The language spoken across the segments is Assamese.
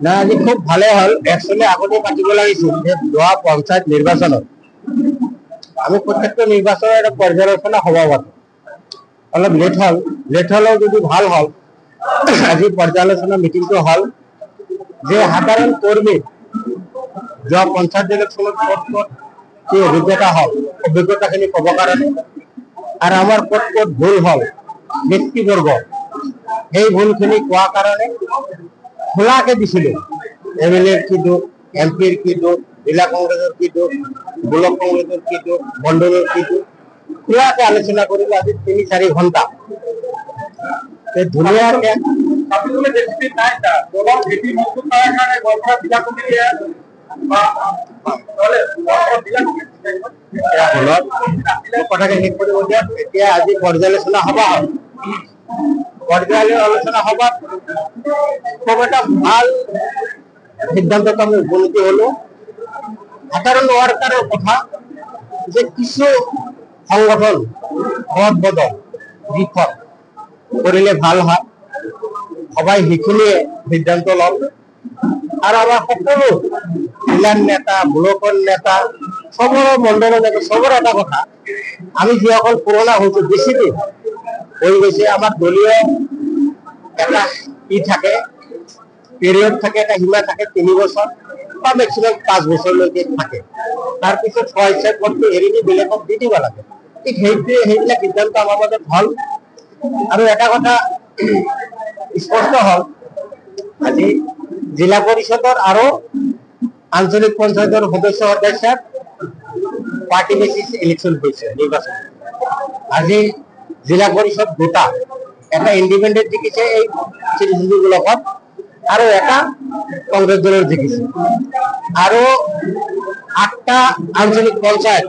না আজি খুব ভালে হল। একচুয়ালি আগতে পাতিব লাগিছিল যে যোৱা পঞ্চায়ত নিৰ্বাচনত আমি প্ৰত্যেকটা নিৰ্বাচনৰ এটা পৰ্যালোচনা সভা পাতো। অলপ লেট হলেও যদি ভাল হল আজি পৰ্যালোচনা মিটিংটো হল যে সাধাৰণ কৰ্মী যোৱা পঞ্চায়ত ইলেকশ্যনত ক'ত কি অভিজ্ঞতা হল অভিজ্ঞতাখিনি ক'ব কাৰণে আৰু আমাৰ ক'ত ভুল হল ব্যক্তিবৰ্গ সেই ভুলখিনি কোৱাৰ কাৰণে খোলাকে দিছিল। এমএলএৰ কি দোষ, এমপিৰ কি দোষ, জিলা কংগ্ৰেছৰ কি দোষ, ব্লক কংগ্ৰেছৰ কি দোষ, মণ্ডলৰ কি দোষ খোলাকে আলোচনা কৰিলে আজি ৩-৪ ঘণ্টা ধুনীয়াকে কথাকে শেষ কৰিব দিয়ক। এতিয়া আজি পৰ্যালোচনা সভা হয়। পৰ্যালোচনা সভাত খুব এটা ভাল সিদ্ধান্তত আমি উপনীত হলো। সাধারণ ওয়ার্কারের কথা যে কিছু সংগঠন রদ বদল বিক্ষোভ করলে ভাল হয় সবাই সেইখিনিয়ে সিদ্ধান্ত লল। আর আমার সকলো জেলার নেতা ব্লকৰ নেতা সবৰ মণ্ডলৰ নেতা সবৰ এটা কথা আমি যিসকল পুৰণা হয়েছে বেশি দিন হয়ে গেছে আমার দলীয় একটা ই থাকে পিরিয়ড থাকে একটা সীমা থাকে 3 বছর বা ম্যাক্সিমাম 5 বছরলৈকে থাকে। তাৰপিছত পইচাৰ পদটো এৰি দি বেলেগক দি দিব লাগে। ঠিক সেইবিলাক সিদ্ধান্ত আমাৰ মাজত হল। আৰু এটা কথা স্পষ্ট হল আজি জিলা পৰিষদৰ আৰু আঞ্চলিক পঞ্চায়তৰ সদস্যৰ পাৰ্টি বেসিস ইলেকশন হয়েছে নিৰ্বাচন। আজি জিলা পৰিষদ দুটা একটা ইন্ডিপেন্ডেন্ট জিকিছে এই চিৰিজুলি ব্লকত আৰু এটা কংগ্ৰেস দলেৰ জিকিছে। আৰু 8টা আঞ্চলিক পঞ্চায়েত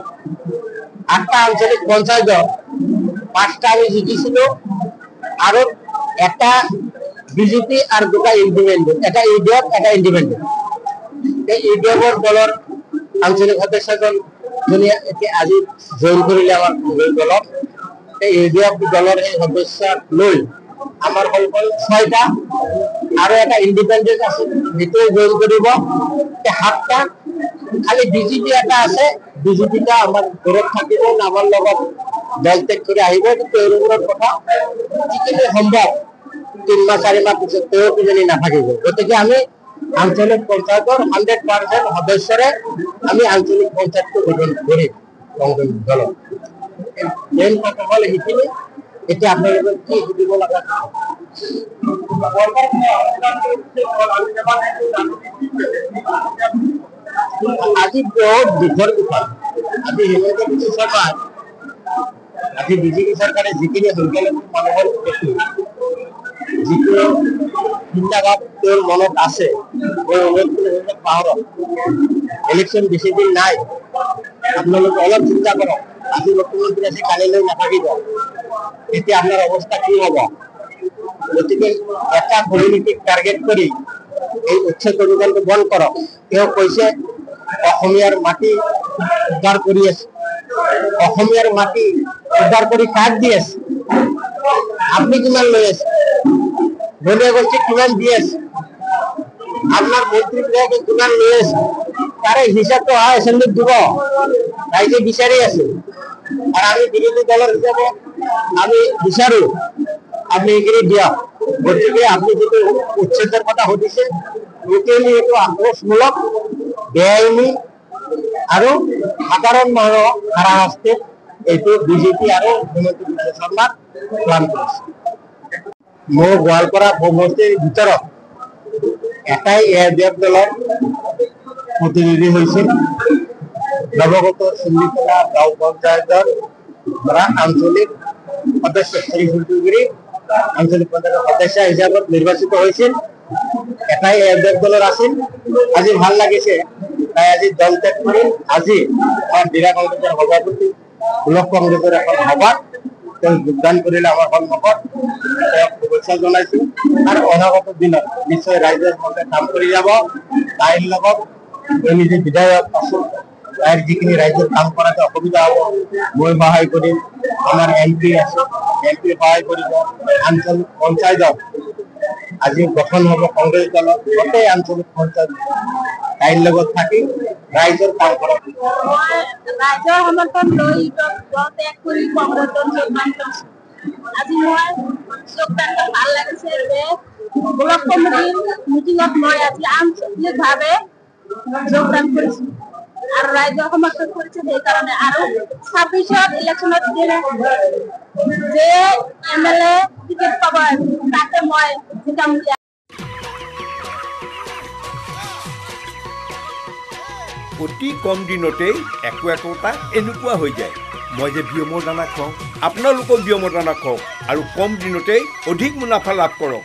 5টা আমি জিকিছিল আৰু একটা বিজেপি আর 2টা ইন্ডিপেন্ডেন্ট এটা ইউডিএফ এটা ইন্ডিপেন্ডেন্ট। এই ইউডিএফর দলের আঞ্চলিক সদস্যজন এতিয়া আজি জইন কৰিলে আমাৰ কংগ্ৰেছ দলত। এই ইউডিএফ দলৰ এই সদস্য লৈ আমাৰ হল 6টা আৰু এটা ইন্ডিপেন্ডেন্ট আছে যেটো জইন কৰিব 7টা। খালি বিজেপি এটা আছে বিজেপিটা আমাৰ ঘৰত থাকিব আমাৰ লগত দল ত্যাগ কৰি আহিব। কিন্তু এওঁলোকৰ কথা যিখিনি সম্ভৱ 3 মাহ 4 মাহ পিছত তেওঁ কিজানি নাথাকিব। গতিকে আমি আঞ্চলিক পঞ্চায়তৰ 100% সদস্যৰে আমি আঞ্চলিক পঞ্চায়তটো গঠন কৰিম কংগ্ৰেছ দলত। মেইন কথা হল সেইখিনি। এতিয়া আপোনালোকে কি সুধিব লগা আজি বহুত দুখৰ কথা। আজি হিমন্ত বিশ্ব শৰ্মা আজি বিজেপি চৰকাৰে যিখিনি সংখ্যালঘু মানুহৰ প্ৰতি যিটো চিন্তাভাৱ তেওঁৰ মনত আছে পাহৰক। ইলেকশ্যন বেছি দিন নাই, আপোনালোকে অলপ চিন্তা কৰক। আজি মুখ্যমন্ত্ৰী আছে কালিলৈ নাথাকিব, এতিয়া আপোনাৰ অৱস্থা কি হব? গতিকে এটা কমিউনিটিক টাৰ্গেট কৰি এই উচ্ছেদ অভিযানটো বন্ধ কৰক। তেওঁ কৈছে অসমীয়াৰ মাটি উদ্ধাৰ কৰি আছে। অসমীয়াৰ মাটি উদ্ধাৰ কৰি কাক দি আছে? আপনি কিমান লৈ আছে? ধনীয়া গোষ্ঠী কিমান দি আছে? আপনার মন্ত্রীবিলাকে কিমান লৈ আছে? তাৰে হিচাপটো এসেম্বলিত দিব, ৰাইজে বিচাৰি আছে। আৰ আমি বিৰোধী দলেৰ হিসাবে আমি বিচাৰো আপনি এইখিনি দিয়ক। গতিকে আপনি যেটো উচ্ছেদেৰ কথা সুধিছে টোটেলি এইটো আক্ৰোশমূলক, বেআইনী আৰু সাধাৰণ মানুহ হাৰাশাস্তিত এইটো বিজেপি আৰু হিমন্ত বিশ্ব শৰ্মাৰ প্লান কৰিছে। মোৰ গোৱালপাৰা সমষ্টিৰ ভিতৰত এটাই এআইডিএফ দলৰ প্ৰতিনিধি হৈছিল। নৱগত চুন্দিতলা গাঁও পঞ্চায়তৰ পৰা আঞ্চলিক সদস্য শ্ৰী ফুলটুগুৰি আঞ্চলিক পঞ্চায়তৰ সদস্য হিচাপত নিৰ্বাচিত হৈছিল। এটাই এআইডিএফ দলৰ আছিল। আজি ভাল লাগিছে তাই আজি দল ত্যাগ কৰি আজি আমাৰ জিলা কংগ্ৰেছৰ সভাপতি ব্লক কংগ্ৰেছৰ এখন সভাত তেওঁ যোগদান কৰিলে আমাৰ সন্মুখত। তেওঁক শুভেচ্ছা জনাইছো আৰু অনাগত দিনত নিশ্চয় ৰাইজৰ মতে কাম কৰি যাব। তাইৰ লগত নিজে বিধায়ক তাইৰ যিখিনি ৰাইজৰ কাম কৰাতে অসুবিধা হ'ব মই সহায় কৰিম আমাৰ এমপি আছে এমপি সহায় কৰিব আঞ্চলিক পঞ্চায়ত আজি গঠন হ'ব কংগ্ৰেছ দলত গোটেই আঞ্চলিক পঞ্চায়ত তাইৰ লগত থাকি ৰাইজৰ কাম কৰা ৰাইজৰ সমৰ্থন লৈ দল ত্যাগ কৰি কংগ্ৰেছ দল যোগদান কৰিছোঁ আজি মই যোগদান ভাল লাগিছে যে ব্লক কমিটিৰ মিটিঙত মই আজি আঞ্চলিকভাৱে যোগদান কৰিছোঁ আৰু ৰাইজৰ সমৰ্থন কৰিছে সেইকাৰণে আৰু 26ত ইলেকশ্যনত দিলে যে MLA টিকেট পাব তাতে মই জিকাম বুলি অতি কম দিনতেই একোটা এনেকুৱা হৈ যায় মই যে বিয়মৰ দানা খুৱাওঁ আপোনালোকেও বিয়মৰ দানা খুৱাওক আৰু কম দিনতেই অধিক মুনাফা লাভ কৰক